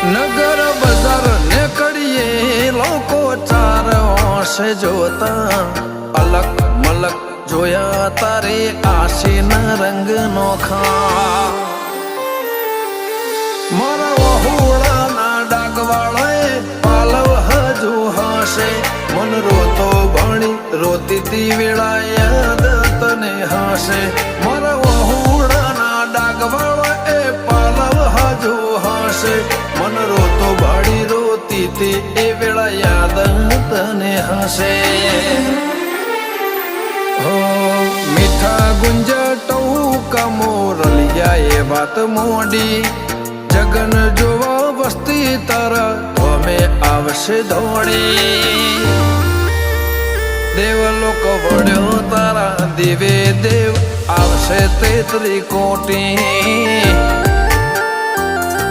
નગર બજાર નીકળીએ લોકો ચાર ઓશે જોતા અલગ મલક જોયા તારે આશીના રંગ નોખા મારા વહુડાના ડાગવાળાએ પાલવ હજુ હશે મન રોતો ભણી રોતી તી વેળા યાદ તને હશે મારા વહુડાના ડાગવાળાએ પાલવ હજુ હશે મન રોતો ભાડી રોતી તી એ વેળા યાદ તને હશે હો મીઠા ગુંજટો કમોરલિયા એ વાત મોડી જગન જોવા વસ્તી તારા અમે આવશે દોડી દેવલોક વડ્યો તારા દિવે દેવ આવશે તેત્રી કોટી